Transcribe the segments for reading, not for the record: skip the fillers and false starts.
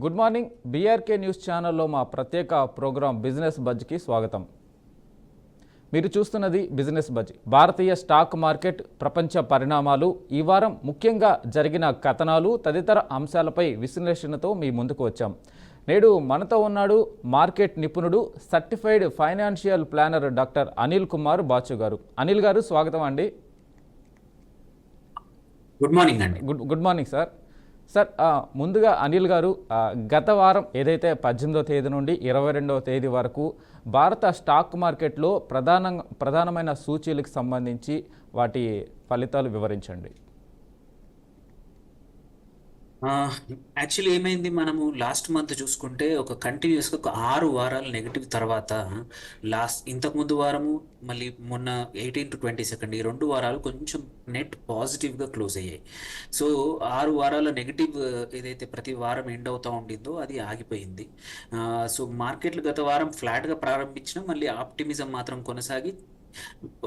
Good morning. BRK news ఛానల్లో మా ప్రత్యేక ప్రోగ్రాం బిజినెస్ బజ్కి స్వాగతం. మీరు చూస్తున్నది బిజినెస్ బజ్. భారతీయ స్టాక్ మార్కెట్ ప్రపంచ పరిణామాలు, ఈ వారం ముఖ్యంగా జరిగిన కథనాలు తదితర అంశాలపై విశ్లేషణతో మీ ముందుకు వచ్చాం. నేడు మనతో ఉన్నాడు మార్కెట్ నిపుణుడు, certified financial planner doctor Anil Kumar Bachu garu. Anil garu స్వాగతం అండి. గుడ్ మార్నింగ్ అండి. Good morning sir. సార్, ముందుగా అనిల్ గారు, గత వారం ఏదైతే 18వ తేదీ నుండి 22వ తేదీ వరకు భారత స్టాక్ మార్కెట్లో ప్రధానమైన సూచీలకు సంబంధించి వాటి ఫలితాలు వివరించండి. యాక్చువల్లీ ఏమైంది, మనము లాస్ట్ మంత్ చూసుకుంటే ఒక కంటిన్యూస్గా ఒక 6 వారాలు నెగిటివ్ తర్వాత ఇంతకుముందు వారము మళ్ళీ మొన్న 18 to 22 ఈ 2 వారాలు కొంచెం నెట్ పాజిటివ్గా క్లోజ్ అయ్యాయి. సో 6 వారాల నెగిటివ్ ఏదైతే ప్రతి వారం ఎండ్ అవుతూ ఉండిందో అది ఆగిపోయింది. సో మార్కెట్లు గత వారం ఫ్లాట్గా ప్రారంభించిన మళ్ళీ ఆప్టిమిజం మాత్రం కొనసాగి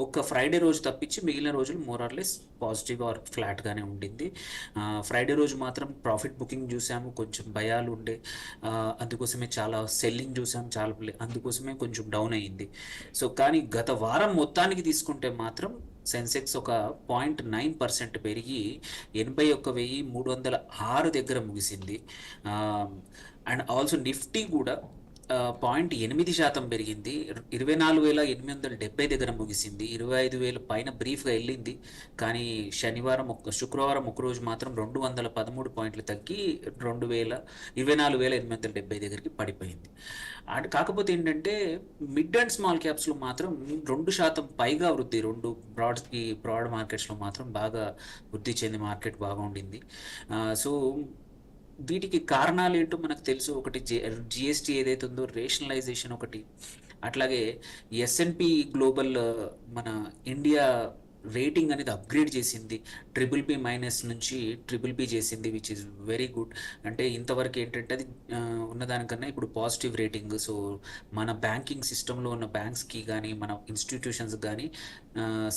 ఒక ఫ్రైడే రోజు తప్పించి మిగిలిన రోజులు మోరార్లెస్ పాజిటివ్ ఆర్ ఫ్లాట్గానే ఉండింది. ఫ్రైడే రోజు మాత్రం ప్రాఫిట్ బుకింగ్ చూసాము, కొంచెం భయాలు ఉండే, అందుకోసమే చాలా సెల్లింగ్ చూసాము, అందుకోసమే కొంచెం డౌన్ అయ్యింది. సో కానీ గత వారం మొత్తానికి తీసుకుంటే మాత్రం సెన్సెక్స్ ఒక 0.9% పెరిగి 81,306 దగ్గర ముగిసింది. అండ్ ఆల్సో నిఫ్టీ కూడా 0.8% పెరిగింది, 24,870 దగ్గర ముగిసింది. 25,000 పైన బ్రీఫ్గా వెళ్ళింది, కానీ శుక్రవారం ఒక రోజు మాత్రం 213 పాయింట్లు తగ్గి 24,870 దగ్గరికి పడిపోయింది. కాకపోతే ఏంటంటే మిడ్ అండ్ స్మాల్ క్యాప్స్లో మాత్రం 2% పైగా వృద్ధి, బ్రాడ్ మార్కెట్స్లో మాత్రం బాగా వృద్ధి చెంది మార్కెట్ బాగా ఉండింది. సో వీటికి కారణాలు ఏంటో మనకు తెలుసు. ఒకటి జిఎస్టీ ఏదైతే ఉందో రేషనలైజేషన్ ఒకటి, అట్లాగే ఎస్ఎన్పి గ్లోబల్ మన ఇండియా రేటింగ్ అనేది అప్గ్రేడ్ చేసింది, BBB- నుంచి BBB చేసింది, విచ్ ఇస్ వెరీ గుడ్. అంటే ఇంతవరకు ఏంటంటే అది ఉన్నదానికన్నా ఇప్పుడు పాజిటివ్ రేటింగ్. సో మన బ్యాంకింగ్ సిస్టంలో ఉన్న బ్యాంక్స్కి కానీ మన ఇన్స్టిట్యూషన్స్ కానీ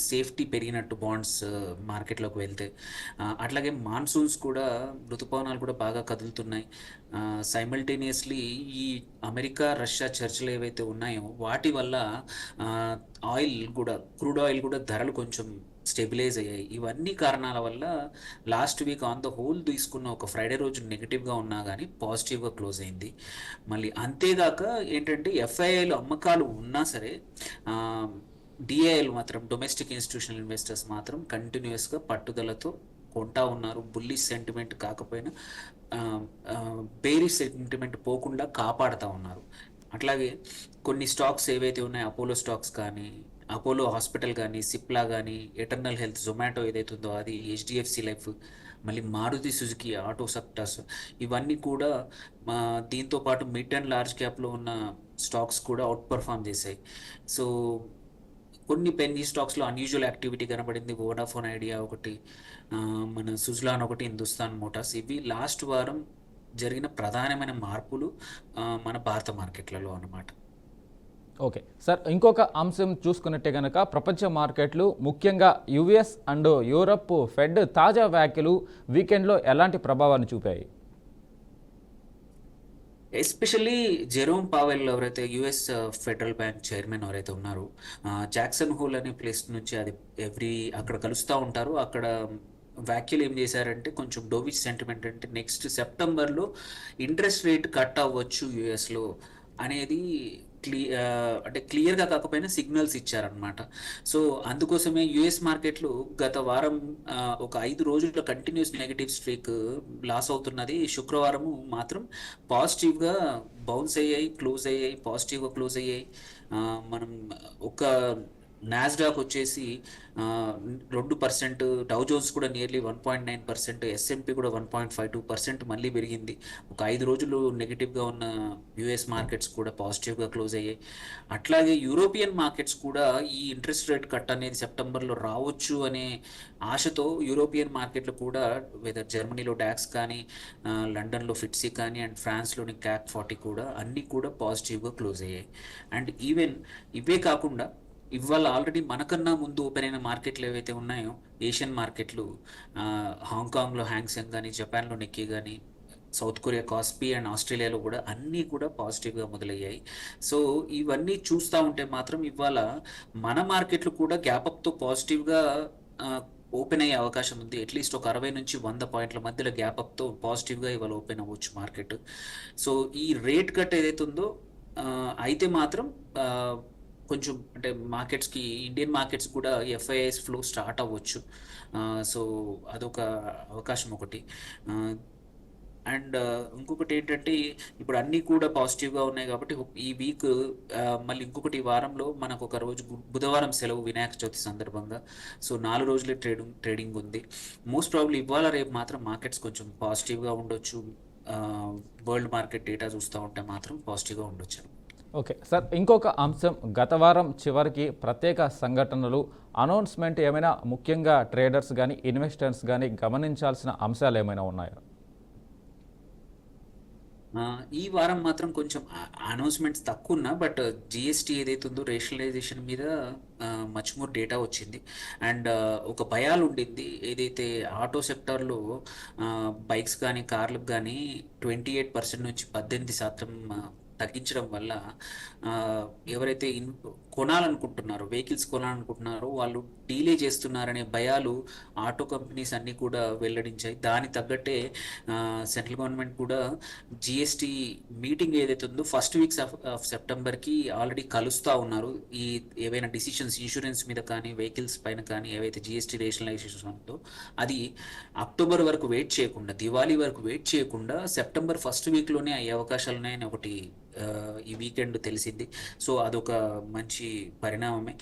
సేఫ్టీ పెరిగినట్టు బాండ్స్ మార్కెట్లోకి వెళ్తే. అట్లాగే మాన్సూన్స్ కూడా, ఋతుపవనాలు కూడా బాగా కదులుతున్నాయి. సైమల్టేనియస్లీ ఈ అమెరికా రష్యా చర్చలు ఏవైతే ఉన్నాయో వాటి వల్ల క్రూడ్ ఆయిల్ కూడా ధరలు కొంచెం స్టెబిలైజ్ అయ్యాయి. ఇవన్నీ కారణాల వల్ల last week on the whole తీసుకున్న ఒక ఫ్రైడే రోజు నెగిటివ్గా ఉన్నా కానీ పాజిటివ్గా క్లోజ్ అయింది. మళ్ళీ అంతేగాక ఏంటంటే ఎఫ్ఐఐలు అమ్మకాలు ఉన్నా సరే డిఐఎల్ మాత్రం, డొమెస్టిక్ ఇన్స్టిట్యూషనల్ ఇన్వెస్టర్స్ మాత్రం కంటిన్యూస్గా పట్టుదలతో కొంటా ఉన్నారు. బుల్లిష్ సెంటిమెంట్ కాకపోయినా బేరిష్ సెంటిమెంట్ పోకుండా కాపాడుతూ ఉన్నారు. అట్లాగే కొన్ని స్టాక్స్ ఏవైతే ఉన్నాయో, అపోలో స్టాక్స్ కానీ, అపోలో హాస్పిటల్ కానీ, సిప్లా కానీ, ఎటర్నల్ హెల్త్, జొమాటో ఏదైతే ఉందో అది, HDFC లైఫ్, మళ్ళీ మారుతి సుజుకి ఆటో సెక్టర్స్, ఇవన్నీ కూడా దీంతో పాటు మిడ్ అండ్ లార్జ్ క్యాప్లో ఉన్న స్టాక్స్ కూడా అవుట్ పర్ఫామ్ చేశాయి. సో కొన్ని పెన్నీ స్టాక్స్లో అన్యూజువల్ యాక్టివిటీ కనబడింది. వోడాఫోన్ ఐడియా ఒకటి, మన సుజలాన్ ఒకటి, హిందుస్థాన్ మోటార్స్, ఇవి లాస్ట్ వారం జరిగిన ప్రధానమైన మార్పులు మన భారత మార్కెట్లలో అన్నమాట. ఓకే సార్, ఇంకొక అంశం చూసుకున్నట్టే కనుక ప్రపంచ మార్కెట్లు, ముఖ్యంగా యుఎస్ అండ్ యూరప్ ఫెడ్ తాజా వ్యాఖ్యలు వీకెండ్లో ఎలాంటి ప్రభావాన్ని చూపాయి? ఎస్పెషల్లీ జెరోమ్ పావెల్ ఎవరైతే యుఎస్ ఫెడరల్ బ్యాంక్ చైర్మన్ ఎవరైతే ఉన్నారో, జాక్సన్ హోల్ అనే ప్లేస్ నుంచి అది అక్కడ కలుస్తూ ఉంటారు. అక్కడ వ్యాఖ్యలు ఏం చేశారంటే కొంచెం డోవిష్ సెంటిమెంట్, అంటే నెక్స్ట్ సెప్టెంబర్లో ఇంట్రెస్ట్ రేట్ కట్ అవ్వచ్చు యుఎస్లో అనేది అంటే క్లియర్గా కాకపోయినా సిగ్నల్స్ ఇచ్చారనమాట. సో అందుకోసమే యుఎస్ మార్కెట్లు గత వారం ఒక 5 రోజుల కంటిన్యూస్ నెగిటివ్ స్ట్రీక్ లాస్ అవుతున్నది. శుక్రవారము మాత్రం పాజిటివ్గా బౌన్స్ అయ్యాయి, పాజిటివ్గా క్లోజ్ అయ్యాయి. మనం ఒక నాస్డాక్ వచ్చేసి 2%, డౌ జోన్స్ కూడా నియర్లీ 1.9%, S&P కూడా 1.52% మళ్ళీ పెరిగింది. ఒక 5 రోజులు నెగిటివ్గా ఉన్న యుఎస్ మార్కెట్స్ కూడా పాజిటివ్గా క్లోజ్ అయ్యాయి. అట్లాగే యూరోపియన్ మార్కెట్స్ కూడా ఈ ఇంట్రెస్ట్ రేట్ కట్ అనేది సెప్టెంబర్లో రావచ్చు అనే ఆశతో యూరోపియన్ మార్కెట్లు కూడా, వెదర్ జర్మనీలో డాక్స్ కానీ, లండన్లో ఫిట్సీ కానీ, అండ్ ఫ్రాన్స్లోని CAC 40 కూడా అన్నీ కూడా పాజిటివ్గా క్లోజ్ అయ్యాయి. అండ్ ఈవెన్ ఇవే కాకుండా ఇవాళ ఆల్రెడీ మనకన్నా ముందు ఓపెన్ అయిన మార్కెట్లు ఏవైతే ఉన్నాయో, ఏషియన్ మార్కెట్లు, హాంకాంగ్లో హ్యాంగ్సెంగ్ కానీ, జపాన్లో నిక్కీ కానీ, సౌత్ కొరియా కాస్పీ అండ్ ఆస్ట్రేలియాలో కూడా అన్నీ కూడా పాజిటివ్గా మొదలయ్యాయి. సో ఇవన్నీ చూస్తూ ఉంటే మాత్రం ఇవాళ మన మార్కెట్లు కూడా గ్యాప్ అప్తో పాజిటివ్గా ఓపెన్ అయ్యే అవకాశం ఉంది. అట్లీస్ట్ ఒక 60 నుంచి 100 పాయింట్ల మధ్యలో గ్యాప్ అప్తో పాజిటివ్గా ఇవాళ ఓపెన్ అవ్వచ్చు మార్కెట్. సో ఈ రేట్ కట్ ఏదైతే ఉందో అయితే మాత్రం కొంచెం అంటే మార్కెట్స్కి, ఇండియన్ మార్కెట్స్ కూడా ఎఫ్ఐఐస్ ఫ్లో స్టార్ట్ అవ్వచ్చు. సో అదొక అవకాశం ఒకటి. అండ్ ఇంకొకటి ఏంటంటే ఇప్పుడు అన్నీ కూడా పాజిటివ్గా ఉన్నాయి కాబట్టి ఈ వీక్ మళ్ళీ ఇంకొకటి ఈ వారంలో మనకు ఒక రోజు బుధవారం సెలవు వినాయక చవితి సందర్భంగా. సో 4 రోజులే ట్రేడింగ్ ఉంది. మోస్ట్ ప్రాబ్లీ ఇవాళ రేపు మాత్రం మార్కెట్స్ కొంచెం పాజిటివ్గా ఉండొచ్చు. వరల్డ్ మార్కెట్ డేటా చూస్తూ ఉంటే మాత్రం పాజిటివ్గా ఉండొచ్చు. ఓకే సార్, ఇంకొక అంశం, గత వారం చివరికి ప్రత్యేక సంఘటనలు, అనౌన్స్మెంట్ ఏమైనా ముఖ్యంగా ట్రేడర్స్ కానీ ఇన్వెస్టర్స్ కానీ గమనించాల్సిన అంశాలు ఏమైనా ఉన్నాయా? ఈ వారం మాత్రం కొంచెం అనౌన్స్మెంట్స్ తక్కువ ఉన్నా, బట్ జిఎస్టీ ఏదైతే ఉందో రేషనలైజేషన్ మీద మచ్ మోర్ డేటా వచ్చింది. అండ్ ఒక భయాలు ఉండింది, ఏదైతే ఆటో సెక్టార్లో బైక్స్ కానీ కార్లకు కానీ 28% నుంచి 18% తగ్గించడం వల్ల ఎవరైతే కొనాలనుకుంటున్నారో, వెహికల్స్ కొనాలనుకుంటున్నారో వాళ్ళు డీలే చేస్తున్నారనే భయాలు ఆటో కంపెనీస్ అన్నీ కూడా వెల్లడించాయి. దాని తగ్గట్టే సెంట్రల్ గవర్నమెంట్ కూడా జిఎస్టీ మీటింగ్ ఏదైతే ఉందో ఫస్ట్ వీక్స్ ఆఫ్ సెప్టెంబర్కి ఆల్రెడీ కలుస్తూ ఉన్నారు. ఈ ఏవైనా డిసిషన్స్ ఇన్సూరెన్స్ మీద కానీ వెహికల్స్ పైన కానీ ఏవైతే జిఎస్టీ రేషనలైజేషన్ ఉందో అది అక్టోబర్ వరకు వెయిట్ చేయకుండా, దివాళీ వరకు వెయిట్ చేయకుండా సెప్టెంబర్ ఫస్ట్ వీక్లోనే అయ్యే అవకాశాలు ఉన్నాయని ఒకటి ఈ వీకెండ్ తెలిసింది. సో అదొక మంచి పరిణామమే.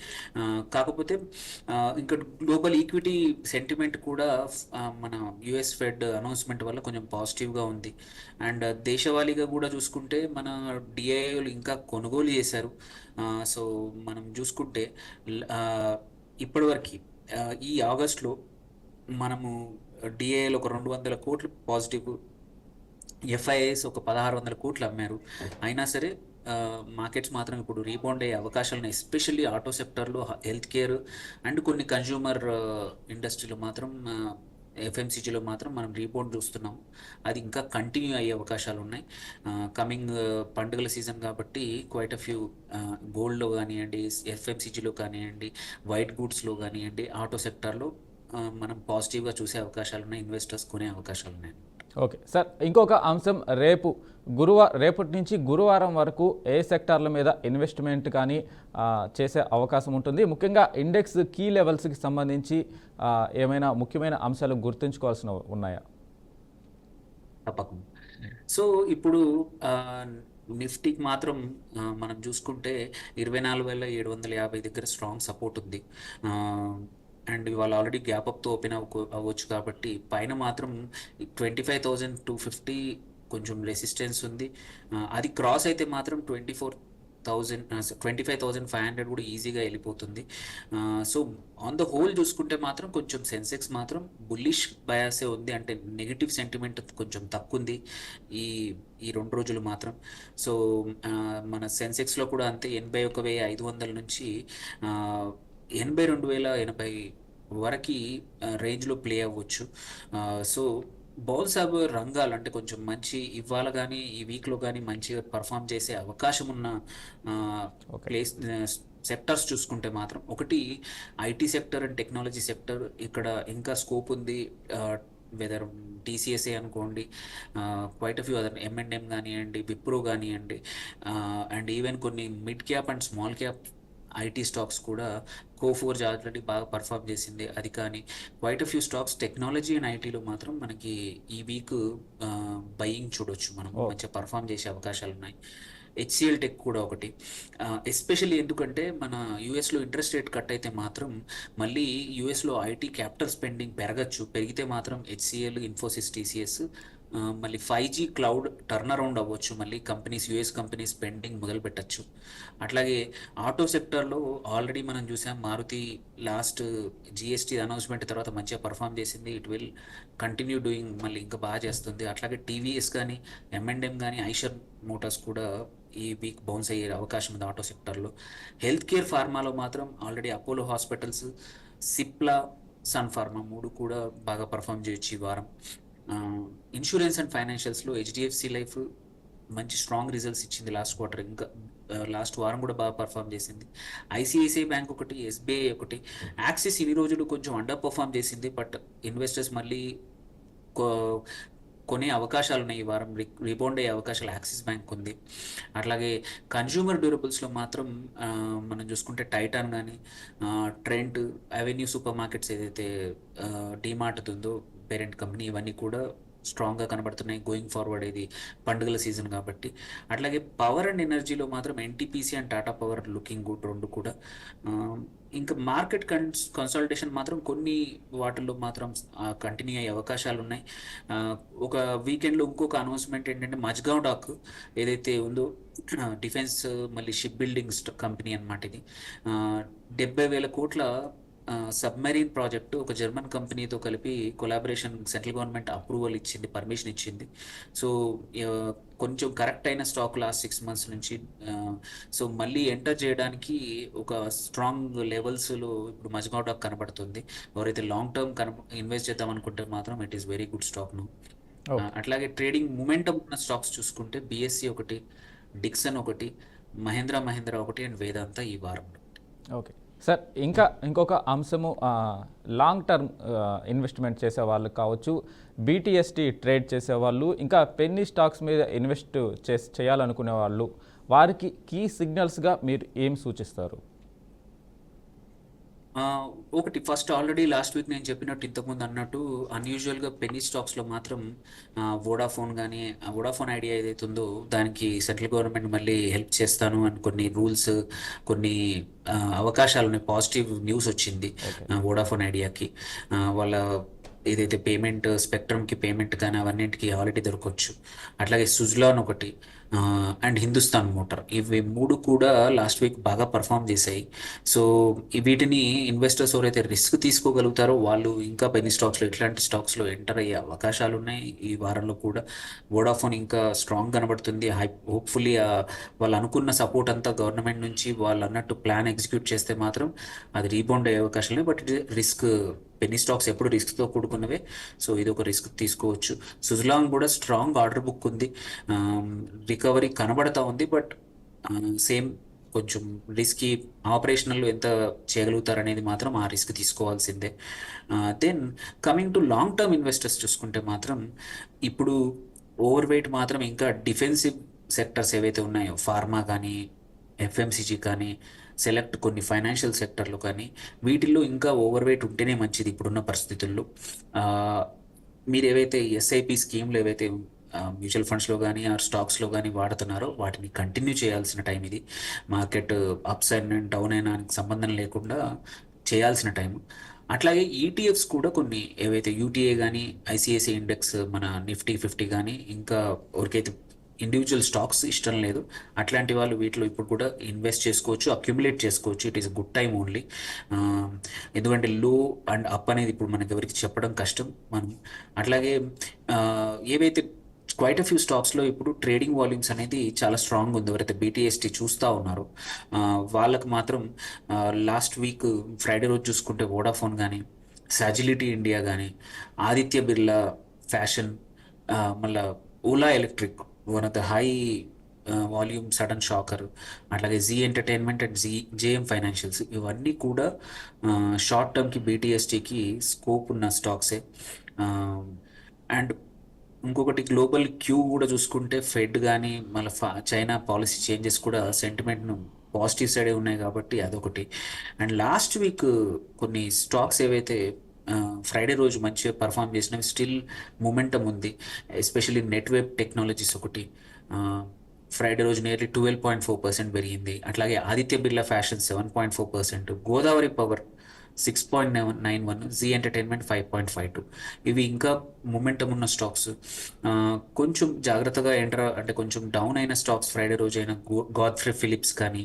కాకపోతే ఇంకా గ్లోబల్ ఈక్విటీ సెంటిమెంట్ కూడా మన యుఎస్ ఫెడ్ అనౌన్స్మెంట్ వల్ల కొంచెం పాజిటివ్గా ఉంది. అండ్ దేశవాళీగా కూడా చూసుకుంటే మన డిఐఐలు ఇంకా కొనుగోలు చేశారు. సో మనం చూసుకుంటే ఇప్పటివరకు ఈ ఆగస్ట్లో మనము డిఐఐలు ఒక 200 కోట్లు పాజిటివ్, ఎఫ్ఐఐస్ ఒక 1600 కోట్లు అమ్మారు. అయినా సరే మార్కెట్స్ మాత్రం ఇప్పుడు రీబౌండ్ అయ్యే అవకాశాలు ఉన్నాయి. ఎస్పెషల్లీ ఆటో సెక్టర్లో, హెల్త్ కేర్ అండ్ కొన్ని కన్జ్యూమర్ ఇండస్ట్రీలో మాత్రం, ఎఫ్ఎంసీజీలో మాత్రం మనం రీబౌండ్ చూస్తున్నాం. అది ఇంకా కంటిన్యూ అయ్యే అవకాశాలు ఉన్నాయి. కమింగ్ పండుగల సీజన్ కాబట్టి క్వైట్ అ ఫ్యూ గోల్డ్లో కానివ్వండి, ఎఫ్ఎంసీజీలో కానివ్వండి, వైట్ గూడ్స్లో కానివ్వండి, ఆటో సెక్టార్లో మనం పాజిటివ్గా చూసే అవకాశాలు ఉన్నాయి. ఇన్వెస్టర్స్ కొనే అవకాశాలు ఉన్నాయి. ఓకే సార్, ఇంకొక అంశం, రేపటి నుంచి గురువారం వరకు ఏ సెక్టార్ల మీద ఇన్వెస్ట్మెంట్ కానీ చేసే అవకాశం ఉంటుంది? ముఖ్యంగా ఇండెక్స్ కీ లెవెల్స్కి సంబంధించి ఏమైనా ముఖ్యమైన అంశాలు గుర్తుంచుకోవాల్సిన ఉన్నాయా? తప్పకుండా. సో ఇప్పుడు నిఫ్టీకి మాత్రం మనం చూసుకుంటే 24,750 దగ్గర స్ట్రాంగ్ సపోర్ట్ ఉంది. అండ్ ఇవాళ ఆల్రెడీ గ్యాప్ అప్తో ఓపెన్ అవ్వచ్చు కాబట్టి పైన మాత్రం 25,250 కొంచెం రెసిస్టెన్స్ ఉంది. అది క్రాస్ అయితే మాత్రం 25,500 కూడా ఈజీగా వెళ్ళిపోతుంది. సో ఆన్ ద హోల్ చూసుకుంటే మాత్రం కొంచెం సెన్సెక్స్ మాత్రం బుల్లిష్ బయాసే ఉంది, అంటే నెగిటివ్ సెంటిమెంట్ కొంచెం తక్కువ ఉంది ఈ ఈ 2 రోజులు మాత్రం. సో మన సెన్సెక్స్లో కూడా అంతే, 81,500 నుంచి 82,080 వరకు రేంజ్లో ప్లే అవ్వచ్చు. సో బౌల్స్ అవి రంగాలు అంటే కొంచెం మంచి ఇవాళ కానీ ఈ వీక్లో కానీ మంచిగా పర్ఫామ్ చేసే అవకాశం ఉన్న ప్లేస్ సెక్టర్స్ చూసుకుంటే మాత్రం ఒకటి IT sector and technology sector, ఇక్కడ ఇంకా స్కోప్ ఉంది. వెదర్ టీసీఎస్ఏ అనుకోండి, quite a few other M&M కానివ్వండి, విప్రో కానివ్వండి, అండ్ ఈవెన్ కొన్ని mid cap and small cap IT stocks కూడా కోఫోర్జ్ ఆల్రెడీ బాగా పర్ఫామ్ చేసింది. అది కానీ quite a few stocks technology and ఐటీలో మాత్రం మనకి ఈ వీక్ బయింగ్ చూడొచ్చు, మనం మంచిగా పర్ఫామ్ చేసే అవకాశాలు ఉన్నాయి. హెచ్సిఎల్ టెక్ కూడా ఒకటి, ఎస్పెషల్లీ ఎందుకంటే మన యూఎస్లో ఇంట్రెస్ట్ రేట్ కట్ అయితే మాత్రం మళ్ళీ యూఎస్లో ఐటీ క్యాపిటల్ స్పెండింగ్ పెరిగితే మాత్రం హెచ్సిఎల్, ఇన్ఫోసిస్, టీసీఎస్ మళ్ళీ 5G క్లౌడ్ టర్న్ అరౌండ్ అవ్వచ్చు, మళ్ళీ యుఎస్ కంపెనీస్ స్పెండింగ్ మొదలు పెట్టచ్చు. అట్లాగే ఆటో సెక్టర్లో ఆల్రెడీ మనం చూసాం, మారుతి లాస్ట్ జిఎస్టీ అనౌన్స్మెంట్ తర్వాత మంచిగా పర్ఫామ్ చేసింది. ఇట్ విల్ కంటిన్యూ డూయింగ్, మళ్ళీ ఇంకా బాగా చేస్తుంది. అట్లాగే టీవీఎస్ కానీ, M&M కానీ, ఐషర్ మోటార్స్ కూడా ఈ వీక్ బౌన్స్ అయ్యే అవకాశం ఉంది ఆటో సెక్టర్లో. హెల్త్ కేర్ ఫార్మాలో మాత్రం ఆల్రెడీ అపోలో హాస్పిటల్స్, సిప్లా, సన్ ఫార్మా 3 కూడా బాగా పర్ఫామ్ చేయొచ్చు ఈ వారం. ఇన్సూరెన్స్ అండ్ ఫైనాన్షియల్స్లో హెచ్డిఎఫ్సి లైఫ్ మంచి స్ట్రాంగ్ రిజల్ట్స్ ఇచ్చింది లాస్ట్ క్వార్టర్, ఇంకా లాస్ట్ వారం కూడా బాగా పర్ఫామ్ చేసింది. ఐసిఐసిఐ బ్యాంక్ ఒకటి, ఎస్బీఐ ఒకటి. యాక్సిస్ ఇన్ని రోజులు కొంచెం అండర్ పర్ఫామ్ చేసింది, బట్ ఇన్వెస్టర్స్ మళ్ళీ కొ- కొనే అవకాశాలు ఉన్నాయి. ఈ వారం రీబౌండ్ అయ్యే అవకాశాలు యాక్సిస్ బ్యాంక్ ఉంది. అట్లాగే కన్జ్యూమర్ డ్యూరబుల్స్లో మాత్రం మనం చూసుకుంటే టైటాన్ కానీ, ట్రెంట్, అవెన్యూ సూపర్ మార్కెట్స్ ఏదైతే డీమార్ట్ ఉందో పేరెంట్ కంపెనీ, ఇవన్నీ కూడా స్ట్రాంగ్గా కనబడుతున్నాయి గోయింగ్ ఫార్వర్డ్. ఇది పండుగల సీజన్ కాబట్టి. అట్లాగే పవర్ అండ్ ఎనర్జీలో మాత్రం NTPC and Tata power looking good, రెండు కూడా. ఆ, ఇంకా మార్కెట్ కన్సాలిడేషన్ మాత్రం కొన్ని వాటిల్లో మాత్రం కంటిన్యూ అయ్యే అవకాశాలు ఉన్నాయి. ఆ, ఒక వీకెండ్లో ఇంకొక అనౌన్స్మెంట్ ఏంటంటే మజ్గావ్ డాక్ ఏదైతే ఉందో డిఫెన్స్ మళ్ళీ షిప్ బిల్డింగ్ కంపెనీ అనమాట ఇది. 70,000 కోట్ల సబ్మెరీన్ ప్రాజెక్టు ఒక జర్మన్ కంపెనీతో కలిపి కొలాబరేషన్ సెంట్రల్ గవర్నమెంట్ అప్రూవల్ ఇచ్చింది, పర్మిషన్ ఇచ్చింది. సో కొంచెం కరెక్ట్ అయిన స్టాక్ లాస్ట్ 6 months నుంచి. సో మళ్ళీ ఎంటర్ చేయడానికి ఒక స్ట్రాంగ్ లెవెల్స్లో ఇప్పుడు మజ్గావ్ డాక్ కనబడుతుంది. ఎవరైతే లాంగ్ టర్మ్ ఇన్వెస్ట్ చేద్దాం అనుకుంటే మాత్రం it is very good stock ను. ఓకే. అట్లాగే ట్రేడింగ్ మూమెంటం ఉన్న స్టాక్స్ చూసుకుంటే బిఎస్సి ఒకటి, డిక్సన్ ఒకటి, మహేంద్ర మహేంద్ర ఒకటి అండ్ వేదాంత ఈ వారంలో. ఓకే సార్, ఇంకా ఇంకొక అంశము లాంగ్ టర్మ్ ఇన్వెస్ట్మెంట్ చేసే వాళ్ళు కావచ్చు, బీటీఎస్టీ ట్రేడ్ చేసేవాళ్ళు, ఇంకా పెన్నీ స్టాక్స్ మీద ఇన్వెస్ట్ చేయాలనుకునే వాళ్ళు, వారికి కీ సిగ్నల్స్గా మీరు ఏం సూచిస్తారు? ఒకటి ఫస్ట్ ఆల్రెడీ లాస్ట్ వీక్ నేను చెప్పినట్టు, ఇంతకుముందు అన్నట్టు అన్యూజువల్గా పెన్నీ స్టాక్స్లో మాత్రం వోడాఫోన్ కానీ, వోడాఫోన్ ఐడియా ఏదైతే ఉందో దానికి సెంట్రల్ గవర్నమెంట్ మళ్ళీ హెల్ప్ చేస్తాను అని కొన్ని రూల్స్, కొన్ని అవకాశాలు ఉన్నాయి. పాజిటివ్ న్యూస్ వచ్చింది వోడాఫోన్ ఐడియాకి. వాళ్ళ ఏదైతే పేమెంట్ స్పెక్ట్రమ్కి పేమెంట్ కానీ అవన్నింటికి ఆల్రెడీ దొరకవచ్చు. అట్లాగే సుజ్లాన్ ఒకటి అండ్ హిందుస్థాన్ మోటార్, ఇవి మూడు కూడా లాస్ట్ వీక్ బాగా పర్ఫామ్ చేశాయి. సో వీటిని ఇన్వెస్టర్స్ ఎవరైతే రిస్క్ తీసుకోగలుగుతారో వాళ్ళు ఇంకా పెన్నీ స్టాక్స్లో, ఇట్లాంటి స్టాక్స్లో ఎంటర్ అయ్యే అవకాశాలు ఉన్నాయి. ఈ వారంలో కూడా వోడాఫోన్ ఇంకా స్ట్రాంగ్ కనబడుతుంది. హోప్ఫుల్లీ వాళ్ళు అనుకున్న సపోర్ట్ అంతా గవర్నమెంట్ నుంచి వాళ్ళు అన్నట్టు ప్లాన్ ఎగ్జిక్యూట్ చేస్తే మాత్రం అది రీబౌండ్ అయ్యే అవకాశాలు ఉన్నాయి. బట్ ఇది రిస్క్, పెన్నీ స్టాక్స్ ఎప్పుడు రిస్క్తో కూడుకున్నవే. సో ఇది ఒక రిస్క్ తీసుకోవచ్చు. సుజలాంగ్ కూడా స్ట్రాంగ్ ఆర్డర్ బుక్ ఉంది, రికవరీ కనబడతా ఉంది. బట్ సేమ్ కొంచెం రిస్కీ, ఆపరేషనల్లో ఎంత చేయగలుగుతారనేది మాత్రం ఆ రిస్క్ తీసుకోవాల్సిందే. Then coming to long term investors చూసుకుంటే మాత్రం ఇప్పుడు ఓవర్ వెయిట్ మాత్రం ఇంకా డిఫెన్సివ్ సెక్టర్స్ ఏవైతే ఉన్నాయో, ఫార్మా కానీ, ఎఫ్ఎంసీజీ కానీ, సెలెక్ట్ కొన్ని ఫైనాన్షియల్ సెక్టర్లు కానీ, వీటిల్లో ఇంకా ఓవర్ వెయిట్ ఉంటేనే మంచిది ఇప్పుడున్న పరిస్థితుల్లో. మీరు ఏవైతే ఎస్ఐపి స్కీమ్లు ఏవైతే మ్యూచువల్ ఫండ్స్లో కానీ ఆర్ స్టాక్స్లో కానీ వాడుతున్నారో వాటిని కంటిన్యూ చేయాల్సిన టైం ఇది. మార్కెట్ అప్స్ అండ్ డౌన్ అయినా సంబంధం లేకుండా చేయాల్సిన టైం. అట్లాగే ఈటీఎఫ్స్ కూడా కొన్ని ఏవైతే యూటీఏ కానీ, ఐసిఐసిఐ ఇండెక్స్, మన నిఫ్టీ 50 కానీ, ఇంకా ఎవరికైతే ఇండివిజువల్ స్టాక్స్ ఇష్టం లేదు అట్లాంటి వాళ్ళు వీటిలో ఇప్పుడు కూడా ఇన్వెస్ట్ చేసుకోవచ్చు, అక్యుములేట్ చేసుకోవచ్చు. It is good time only. ఎందుకంటే లో అండ్ అప్ అనేది ఇప్పుడు మనకి ఎవరికి చెప్పడం కష్టం మనం. అట్లాగే ఏవైతే క్వైట్ అ ఫ్యూ స్టాక్స్లో ఇప్పుడు ట్రేడింగ్ వాల్యూమ్స్ అనేది చాలా స్ట్రాంగ్ ఉంది. ఎవరైతే బీటీఎస్టీ చూస్తూ ఉన్నారో వాళ్ళకు మాత్రం లాస్ట్ వీక్ ఫ్రైడే రోజు చూసుకుంటే వోడాఫోన్ కానీ, సాజిలిటీ ఇండియా కానీ, ఆదిత్య బిర్లా ఫ్యాషన్, మళ్ళీ Ola electric, one of the high volume sudden shocker, అట్లాగే Zee entertainment and JM financials, ఇవన్నీ కూడా షార్ట్ టర్మ్కి బీటీఎస్టీకి స్కోప్ ఉన్న స్టాక్సే. అండ్ ఇంకొకటి గ్లోబల్ క్యూ కూడా చూసుకుంటే ఫెడ్ కానీ మళ్ళీ చైనా పాలసీ చేంజెస్ కూడా సెంటిమెంట్ను పాజిటివ్ సైడే ఉన్నాయి కాబట్టి అదొకటి. అండ్ లాస్ట్ వీక్ కొన్ని స్టాక్స్ ఏవైతే ఫ్రైడే రోజు మంచిగా పర్ఫామ్ చేసినవి స్టిల్ మూమెంటం ఉంది. ఎస్పెషల్లీ నెట్వర్క్ టెక్నాలజీస్ ఒకటి ఫ్రైడే రోజు నియర్లీ 12.4% పెరిగింది. అట్లాగే Aditya Birla fashion 7.4%, Godavari power 6.91, Zee entertainment 5.52. ఇవి ఇంకా మూమెంటం ఉన్న స్టాక్స్. కొంచెం జాగ్రత్తగా అంటే కొంచెం డౌన్ అయిన స్టాక్స్ ఫ్రైడే రోజు అయిన గాడ్ఫ్రే ఫిలిప్స్ కానీ,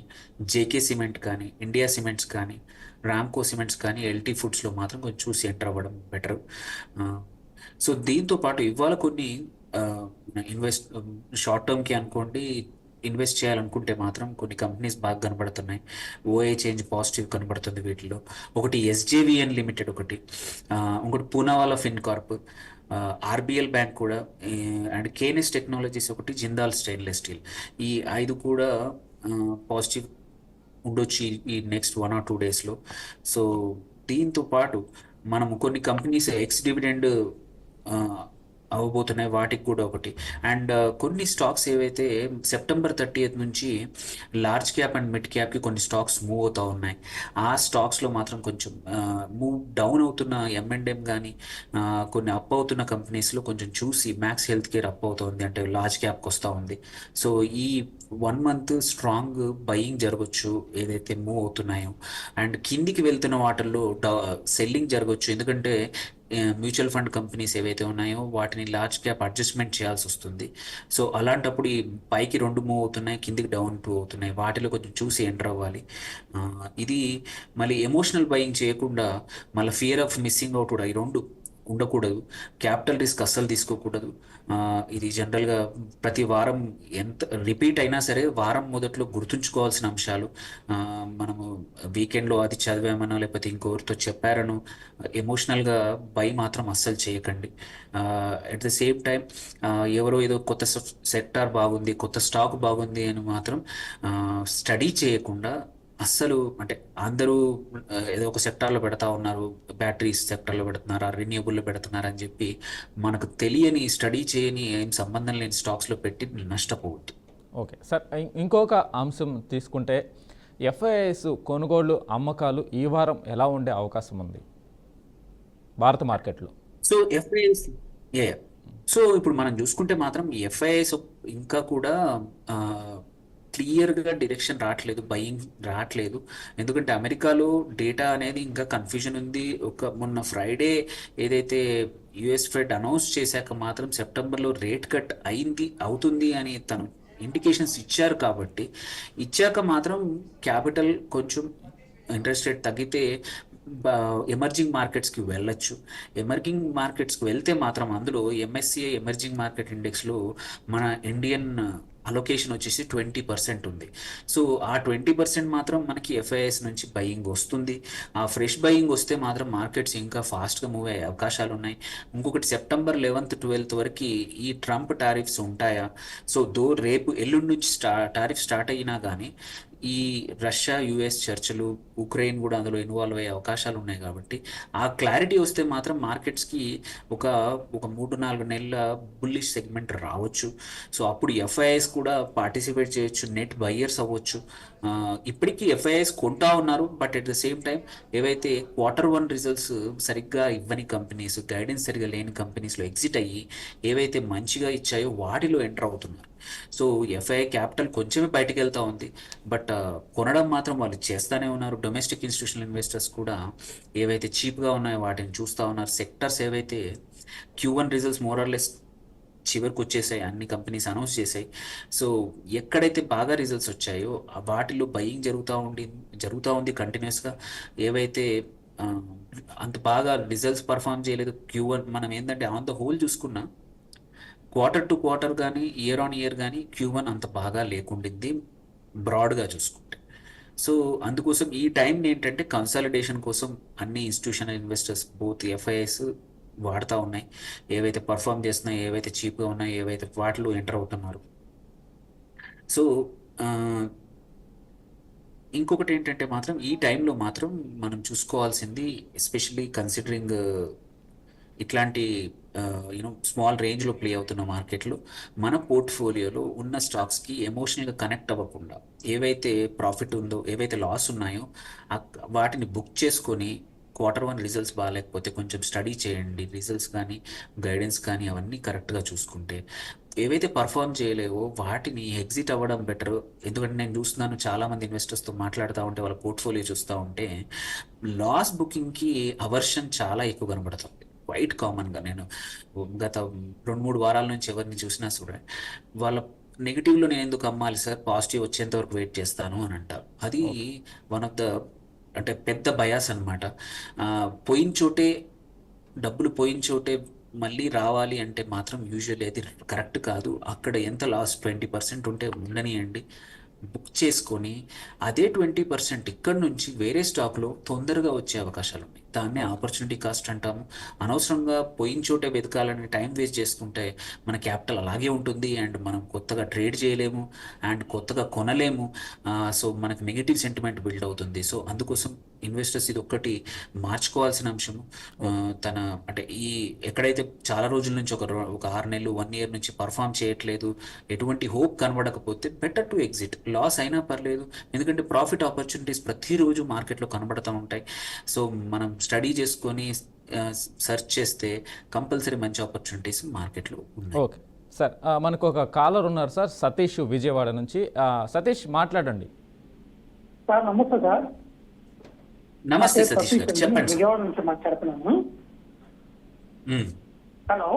జేకే సిమెంట్ కానీ, ఇండియా సిమెంట్స్ కానీ, రామ్కో సిమెంట్స్ కానీ, ఎల్టీ ఫుడ్స్లో మాత్రం కొంచెం చూసి ఎంటర్ అవ్వడం బెటర్. సో దీంతో పాటు ఇవాళ కొన్ని షార్ట్ టర్మ్కి అనుకోండి ఇన్వెస్ట్ చేయాలనుకుంటే మాత్రం కొన్ని కంపెనీస్ బాగా కనబడుతున్నాయి. ఓఏ చేంజ్ పాజిటివ్ కనబడుతుంది వీటిలో. ఒకటి ఎస్జేవిఎన్ లిమిటెడ్ ఒకటి, ఇంకోటి పూనావాలా ఫిన్కార్ప్, ఆర్బిఎల్ బ్యాంక్ కూడా, అండ్ కేఎన్ఎస్ టెక్నాలజీస్ ఒకటి, జిందాల్ స్టెయిన్లెస్ స్టీల్, ఈ 5 కూడా పాజిటివ్ ఉండొచ్చు ఈ నెక్స్ట్ 1 or 2 డేస్లో. సో దీంతో పాటు మనము కొన్ని కంపెనీస్ ఎక్స్ డివిడెండ్ అవ్వబోతున్నాయి, వాటికి కూడా ఒకటి. అండ్ కొన్ని స్టాక్స్ ఏవైతే September 30th నుంచి లార్జ్ క్యాప్ అండ్ మిడ్ క్యాప్కి కొన్ని స్టాక్స్ మూవ్ అవుతూ ఉన్నాయి. ఆ స్టాక్స్లో మాత్రం కొంచెం మూవ్ డౌన్ అవుతున్న M&M కానీ, కొన్ని అప్ అవుతున్న కంపెనీస్లో కొంచెం చూసి, మ్యాక్స్ హెల్త్ కేర్ అప్ అవుతుంది అంటే లార్జ్ క్యాప్కి వస్తూ ఉంది. సో ఈ 1 month స్ట్రాంగ్ బయింగ్ జరగచ్చు ఏదైతే మూవ్ అవుతున్నాయో. అండ్ కిందికి వెళ్తున్న వాటిల్లో సెల్లింగ్ జరగచ్చు, ఎందుకంటే మ్యూచువల్ ఫండ్ కంపెనీస్ ఏవైతే ఉన్నాయో వాటిని లార్జ్ క్యాప్ అడ్జస్ట్మెంట్ చేయాల్సి వస్తుంది. సో అలాంటప్పుడు ఈ పైకి 2 మూవ్ అవుతున్నాయి, కిందికి డౌన్ 2 అవుతున్నాయి, వాటిలో కొంచెం చూసి ఎంటర్ అవ్వాలి. ఇది మళ్ళీ ఎమోషనల్ బయింగ్ చేయకుండా, మళ్ళీ ఫియర్ ఆఫ్ మిస్సింగ్ అవుట్ కూడా, ఈ 2 ఉండకూడదు. క్యాపిటల్ రిస్క్ అస్సలు తీసుకోకూడదు. ఇది జనరల్గా ప్రతి వారం ఎంత రిపీట్ అయినా సరే వారం మొదట్లో గుర్తుంచుకోవాల్సిన అంశాలు. మనము వీకెండ్లో అది చదివామనో లేకపోతే ఇంకొకరితో చెప్పారనో ఎమోషనల్గా బై మాత్రం అస్సలు చేయకండి. అట్ ద సేమ్ టైం ఎవరో ఏదో కొత్త సెక్టార్ బాగుంది, కొత్త స్టాక్ బాగుంది అని మాత్రం స్టడీ చేయకుండా, అస్సలు అంటే అందరూ ఏదో ఒక సెక్టార్లో పెడతా ఉన్నారు, బ్యాటరీస్ సెక్టార్లో పెడుతున్నారు, రెన్యూబుల్లో పెడుతున్నారు అని చెప్పి మనకు తెలియని, స్టడీ చేయని, ఏం సంబంధం లేని స్టాక్స్లో పెట్టి నష్టపోవద్దు. ఓకే సార్, ఇంకొక అంశం తీసుకుంటే ఎఫ్ఐఐస్ కొనుగోళ్లు అమ్మకాలు ఈ వారం ఎలా ఉండే అవకాశం ఉంది భారత మార్కెట్లో? సో ఎఫ్ఐఎస్, ఏ సో ఇప్పుడు మనం చూసుకుంటే మాత్రం ఎఫ్ఐఎస్ ఇంకా కూడా క్లియర్గా డైరెక్షన్ రావట్లేదు, బయింగ్ రావట్లేదు. ఎందుకంటే అమెరికాలో డేటా అనేది ఇంకా కన్ఫ్యూజన్ ఉంది. మొన్న ఫ్రైడే ఏదైతే యుఎస్ ఫెడ్ అనౌన్స్ చేశాక మాత్రం సెప్టెంబర్లో రేట్ కట్ అవుతుంది అని తను ఇండికేషన్స్ ఇచ్చారు. కాబట్టి ఇచ్చాక మాత్రం క్యాపిటల్ కొంచెం ఇంట్రెస్ట్ రేట్ తగ్గితే ఎమర్జింగ్ మార్కెట్స్కి వెళ్ళొచ్చు. ఎమర్జింగ్ మార్కెట్స్కి వెళ్తే మాత్రం అందులో MSCI ఎమర్జింగ్ మార్కెట్ ఇండెక్స్లో మన ఇండియన్ అలొకేషన్ వచ్చేసి 20% ఉంది. సో ఆ 20% మాత్రం మనకి ఎఫ్ఐఎస్ నుంచి బయింగ్ వస్తుంది. ఆ ఫ్రెష్ బయింగ్ వస్తే మాత్రం మార్కెట్స్ ఇంకా ఫాస్ట్గా మూవ్ అయ్యే అవకాశాలు ఉన్నాయి. ఇంకొకటి September 11th 12th వరకు ఈ ట్రంప్ టారిఫ్స్ ఉంటాయా? సో రేపు ఎల్లుండి నుంచి టారిఫ్ స్టార్ట్ అయినా కానీ ఈ రష్యా యుఎస్ చర్చలు, ఉక్రెయిన్ కూడా అందులో ఇన్వాల్వ్ అయ్యే అవకాశాలు ఉన్నాయి. కాబట్టి ఆ క్లారిటీ వస్తే మాత్రం మార్కెట్స్కి ఒక 3-4 నెలల బుల్లిష్ సెగ్మెంట్ రావచ్చు. సో అప్పుడు ఎఫ్ఐఐస్ కూడా పార్టిసిపేట్ చేయొచ్చు, నెట్ బయ్యర్స్ అవ్వచ్చు. ఇప్పటికీ ఎఫ్ఐఐస్ కొంటా ఉన్నారు, but at the same time ఏవైతే Q1 రిజల్ట్స్ సరిగ్గా ఇవ్వని కంపెనీస్, గైడెన్స్ సరిగ్గా లేని కంపెనీస్లో ఎగ్జిట్ అయ్యి ఏవైతే మంచిగా ఇచ్చాయో వాటిలో ఎంటర్ అవుతున్నారు. సో ఎఫ్ఐఐ క్యాపిటల్ కొంచెమే బయటకు వెళ్తూ ఉంది, బట్ కొనడం మాత్రం వాళ్ళు చేస్తూనే ఉన్నారు. డొమెస్టిక్ ఇన్స్టిట్యూషనల్ ఇన్వెస్టర్స్ కూడా ఏవైతే చీప్గా ఉన్నాయో వాటిని చూస్తూ ఉన్నారు. సెక్టర్స్ ఏవైతే Q1 రిజల్ట్స్ మోరల్లెస్ చివరికి వచ్చేసాయి, అన్ని కంపెనీస్ అనౌన్స్ చేసాయి. సో ఎక్కడైతే బాగా రిజల్ట్స్ వచ్చాయో వాటిలో బయింగ్ జరుగుతూ ఉంది కంటిన్యూస్గా. ఏవైతే అంత బాగా రిజల్ట్స్ పర్ఫామ్ చేయలేదు Q1, మనం ఏంటంటే ఆన్ ద హోల్ చూసుకున్నా Quarter to quarter కానీ ఇయర్ ఆన్ ఇయర్ కానీ Q1 అంత బాగా లేకుండింది బ్రాడ్గా చూసుకుంటే. సో అందుకోసం ఈ టైం ఏంటంటే కన్సాలిడేషన్ కోసం అన్ని ఇన్స్టిట్యూషనల్ ఇన్వెస్టర్స్ బోత్ ఎఫ్ఐఎస్ వాడుతూ ఉన్నాయి. ఏవైతే పర్ఫామ్ చేస్తున్నాయి, ఏవైతే చీప్గా ఉన్నాయి, ఏవైతే వాటిలో ఎంటర్ అవుతున్నారు. సో ఇంకొకటి ఏంటంటే మాత్రం ఈ టైంలో మాత్రం మనం చూసుకోవాల్సింది, ఎస్పెషల్లీ కన్సిడరింగ్ ఇట్లాంటి స్మాల్ రేంజ్లో ప్లే అవుతున్న మార్కెట్లో మన పోర్ట్ఫోలియోలో ఉన్న స్టాక్స్కి ఎమోషనల్గా కనెక్ట్ అవ్వకుండా, ఏవైతే ప్రాఫిట్ ఉందో, ఏవైతే లాస్ ఉన్నాయో వాటిని బుక్ చేసుకొని Q1 రిజల్ట్స్ బాగాలేకపోతే కొంచెం స్టడీ చేయండి. రిజల్ట్స్ కానీ గైడెన్స్ కానీ అవన్నీ కరెక్ట్గా చూసుకుంటే ఏవైతే పర్ఫామ్ చేయలేవో వాటిని ఎగ్జిట్ అవ్వడం బెటర్. ఎందుకంటే నేను చూస్తున్నాను చాలామంది ఇన్వెస్టర్స్తో మాట్లాడుతూ ఉంటే, వాళ్ళ పోర్ట్ఫోలియో చూస్తూ ఉంటే లాస్ బుకింగ్కి అవర్షన్ చాలా ఎక్కువ కనబడుతుంది. క్వైట్ కామన్గా నేను గత 2-3 వారాల నుంచి ఎవరిని చూసినా సరే వాళ్ళ నెగిటివ్లో నేను ఎందుకు అమ్మాలి సార్, పాజిటివ్ వచ్చేంత వరకు వెయిట్ చేస్తాను అని అంటారు. అది వన్ ఆఫ్ ద అంటే పెద్ద బయాస్ అనమాట. డబ్బులు పోయిన చోటే మళ్ళీ రావాలి అంటే మాత్రం యూజువల్లీ అది కరెక్ట్ కాదు. అక్కడ ఎంత లాస్ 20% ఉంటే ఉండనియండి, బుక్ చేసుకొని అదే 20% ఇక్కడ నుంచి వేరే స్టాక్లో తొందరగా వచ్చే అవకాశాలు ఉన్నాయి. దాన్నే ఆపర్చునిటీ కాస్ట్ అంటాము. అనవసరంగా పోయిన చోటే వెతకాలని టైం వేస్ట్ చేసుకుంటే మన క్యాపిటల్ అలాగే ఉంటుంది అండ్ మనం కొత్తగా ట్రేడ్ చేయలేము అండ్ కొత్తగా కొనలేము. సో మనకు నెగిటివ్ సెంటిమెంట్ బిల్డ్ అవుతుంది. సో అందుకోసం ఇన్వెస్టర్స్ ఇది ఒక్కటి మార్చుకోవాల్సిన అంశము. తన అంటే ఎక్కడైతే చాలా రోజుల నుంచి ఒక 6 నెలలు 1 ఇయర్ నుంచి పర్ఫామ్ చేయట్లేదు, ఎటువంటి హోప్ కనబడకపోతే బెటర్ టు ఎగ్జిట్. లాస్ అయినా పర్లేదు, ఎందుకంటే ప్రాఫిట్ ఆపర్చునిటీస్ ప్రతిరోజు మార్కెట్లో కనబడుతూ ఉంటాయి. సో మనం స్టడీ చేసుకొని సెర్చ్ చేస్తే కంపల్సరీ మంచి ఆపర్చునిటీస్ మార్కెట్లో ఉన్నాయి. ఓకే సార్, మనకు ఒక కాలర్ ఉన్నారు సార్, సతీష్ విజయవాడ నుంచి. సతీష్ మాట్లాడండి. సార్ నమస్తే సార్. నమస్తే సతీష్ గారు, చెప్పండి. విజయవాడ నుంచి మాట్లాడుతున్నాను. హలో,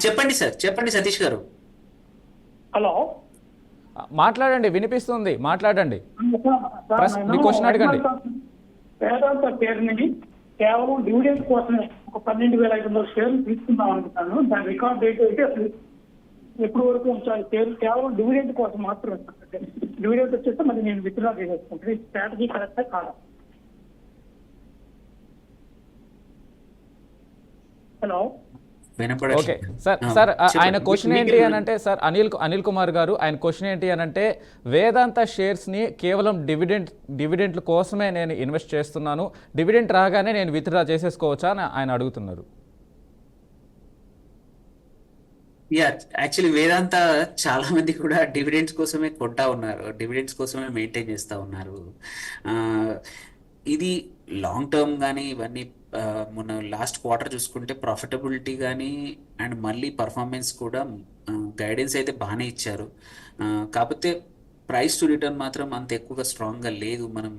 చెప్పండి సార్, చెప్పండి సతీష్ గారు. హలో, మాట్లాడండి, వినిపిస్తుంది, మాట్లాడండి. సార్, మీ క్వశ్చన్ అడగండి. వేదాంత షేర్ని కేవలం డివిడెండ్ కోసమే ఒక 12,500 షేర్లు తీసుకుందాం అనుకుంటాను. దాని రికార్డ్ డేట్ అయితే అసలు ఎప్పుడు వరకు ఉంచాలి షేర్లు, కేవలం డివిడెండ్ కోసం మాత్రమే. డివిడెండ్ వచ్చేస్తే మరి నేను విత్డ్రా చేసేసుకుంటాను. ఈ స్ట్రాటజీ కరెక్టా కాదా? హలో, ఓకే సార్, సార్ ఆయన క్వశ్చన్ ఏంటి అని అంటే, సార్ అనిల్ కుమార్ గారు, ఆయన క్వశ్చన్ ఏంటి అని అంటే, వేదాంత షేర్స్ని కేవలం డివిడెంట్ల కోసమే నేను ఇన్వెస్ట్ చేస్తున్నాను, డివిడెంట్ రాగానే నేను విత్డ్రా చేసేసుకోవచ్చా అని ఆయన అడుగుతున్నారు. యాక్చువల్లీ వేదాంత చాలా మంది కూడా డివిడెండ్స్ కోసమే కొంటా ఉన్నారు, డివిడెండ్స్ కోసమే మెయింటైన్ చేస్తూ ఉన్నారు. ఇది లాంగ్ టర్మ్ కానీ ఇవన్నీ మొన్న లాస్ట్ క్వార్టర్ చూసుకుంటే ప్రాఫిటబిలిటీ కానీ అండ్ మళ్ళీ పర్ఫార్మెన్స్ కూడా గైడెన్స్ అయితే బాగానే ఇచ్చారు. కాకపోతే ప్రైస్ టు రిటర్న్ మాత్రం అంత ఎక్కువగా స్ట్రాంగ్గా లేదు. మనం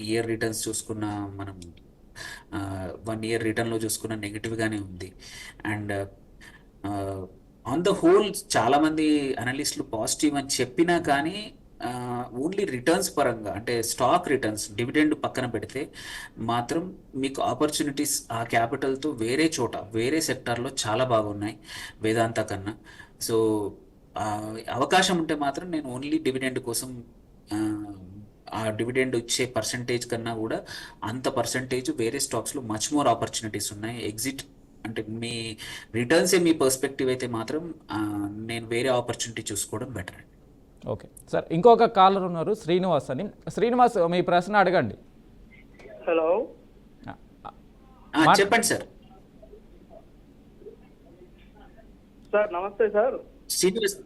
ఇయర్ రిటర్న్స్ చూసుకున్న, మనం 1 ఇయర్ రిటర్న్లో చూసుకున్న నెగిటివ్గానే ఉంది. అండ్ ఆన్ ద హోల్ చాలామంది అనలిస్టులు పాజిటివ్ అని చెప్పినా కానీ ఓన్లీ రిటర్న్స్ పరంగా, అంటే స్టాక్ రిటర్న్స్, డివిడెండ్ పక్కన పెడితే మాత్రం మీకు ఆపర్చునిటీస్ ఆ క్యాపిటల్తో వేరే చోట, వేరే సెక్టార్లో చాలా బాగున్నాయి వేదాంత కన్నా. సో అవకాశం ఉంటే మాత్రం నేను ఓన్లీ డివిడెండ్ కోసం, ఆ డివిడెండ్ వచ్చే పర్సంటేజ్ కన్నా కూడా అంత పర్సంటేజ్ వేరే స్టాక్స్లో మచ్ మోర్ ఆపర్చునిటీస్ ఉన్నాయి. ఎగ్జిట్ అంటే మీ రిటర్న్సే మీ పర్స్పెక్టివ్ అయితే మాత్రం నేను వేరే ఆపర్చునిటీ చూసుకోవడం బెటర్. ఓకే సార్, ఇంకొక కాలర్ ఉన్నారు, శ్రీనివాస్ అని. శ్రీనివాస్, మీ ప్రశ్న అడగండి. హలో, చెప్పండి సార్. సార్ నమస్తే సార్. శ్రీనివాస్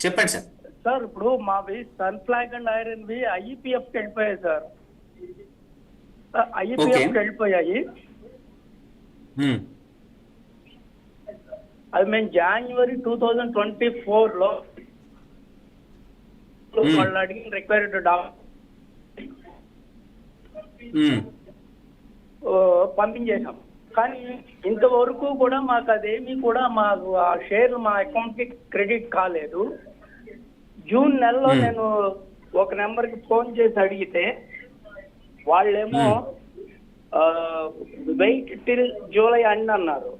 చెప్పండి సార్. సార్ ఇప్పుడు మావి సన్ ఫ్లాగ్ అండ్ ఐరన్ వి ఐఈపీఎఫ్ వెళ్ళిపోయాయి సార్. ఐఈపీఎఫ్ వెళ్ళిపోయాయి. అది మేము January 2024లో వాళ్ళు అడిగిన రిక్వైర్డ్ పంపించేసాం. కానీ ఇంతవరకు కూడా మాకు అదేమీ కూడా మాకు ఆ షేర్లు మా అకౌంట్ కి క్రెడిట్ కాలేదు. జూన్ నెలలో నేను ఒక నెంబర్కి ఫోన్ చేసి అడిగితే వాళ్ళేమో వెయిట్ టిల్ జూలై అండ్ అన్నారు.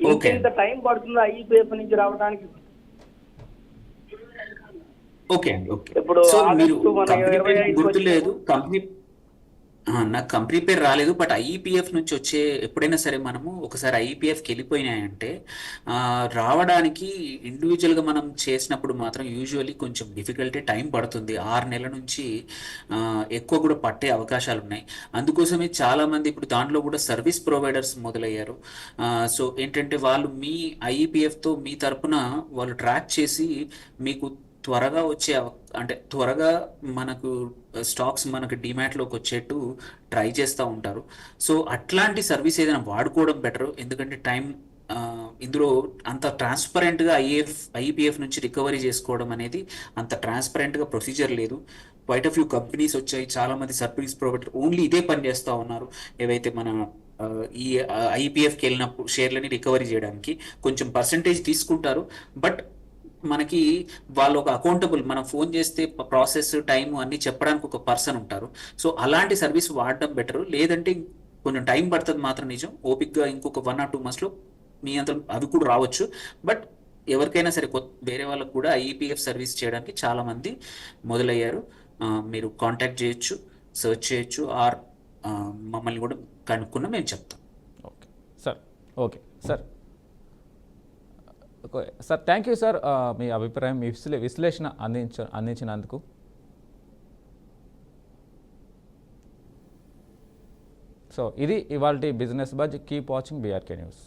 ఇంకెంత టైం పడుతుందో ఐఈపీఎఫ్ నుంచి రావడానికి? ఓకే అండి, ఓకే. ఇప్పుడు సో మీరు కంపెనీ పేరు గుర్తులేదు, నాకు కంపెనీ పేరు రాలేదు, బట్ ఐఈపీఎఫ్ నుంచి వచ్చే ఎప్పుడైనా సరే మనము ఒకసారి ఐఈపీఎఫ్కి వెళ్ళిపోయినాయంటే రావడానికి ఇండివిజువల్గా మనం చేసినప్పుడు మాత్రం యూజువల్లీ కొంచెం డిఫికల్టీ, టైం పడుతుంది. 6 నెలల నుంచి ఎక్కువ కూడా పట్టే అవకాశాలు ఉన్నాయి. అందుకోసమే చాలామంది ఇప్పుడు దాంట్లో కూడా సర్వీస్ ప్రొవైడర్స్ మొదలయ్యారు. సో ఏంటంటే వాళ్ళు మీ ఐఈపీఎఫ్తో మీ తరపున వాళ్ళు ట్రాక్ చేసి మీకు త్వరగా వచ్చే, అంటే త్వరగా మనకు స్టాక్స్ మనకు డిమాట్లోకి వచ్చేట్టు ట్రై చేస్తూ ఉంటారు. సో అట్లాంటి సర్వీస్ ఏదైనా వాడుకోవడం బెటర్. ఎందుకంటే టైం ఇందులో అంత ట్రాన్స్పరెంట్గా ఐఈపీఎఫ్ నుంచి రికవరీ చేసుకోవడం అనేది అంత ట్రాన్స్పరెంట్గా ప్రొసీజర్ లేదు. క్వైట్ ఆఫ్ ఫ్యూ కంపెనీస్ వచ్చాయి, చాలామంది సర్వీస్ ప్రొవైడర్ ఓన్లీ ఇదే పని చేస్తూ ఉన్నారు. ఏవైతే మన ఈ ఐఈపీఎఫ్కి వెళ్ళినప్పుడు షేర్లని రికవరీ చేయడానికి కొంచెం పర్సంటేజ్ తీసుకుంటారు, బట్ మనకి వాళ్ళు ఒక అకౌంటబుల్, మనం ఫోన్ చేస్తే ప్రాసెస్ టైం అన్ని చెప్పడానికి ఒక పర్సన్ ఉంటారు. సో అలాంటి సర్వీస్ వాడడం బెటర్. లేదంటే కొంచెం టైం పడుతుంది మాత్రం నిజం. ఓపిక్గా ఇంకొక 1 or 2 monthsలో మీ అంత అవి కూడా రావచ్చు. బట్ ఎవరికైనా సరే వేరే వాళ్ళకు కూడా ఐఈపీఎఫ్ సర్వీస్ చేయడానికి చాలామంది మొదలయ్యారు. మీరు కాంటాక్ట్ చేయొచ్చు. సెర్చ్ చేయొచ్చు ఆర్ మమ్మల్ని కూడా కనుక్కున్నా మేము చెప్తాం. Okay sir. Okay sir. Okay sir, thank you sir. మీ అభిప్రాయం, మీ విశ్లేషణ అందించినందుకు. సో ఇది ఇవాల్టి business buzz. Keep watching BRK news.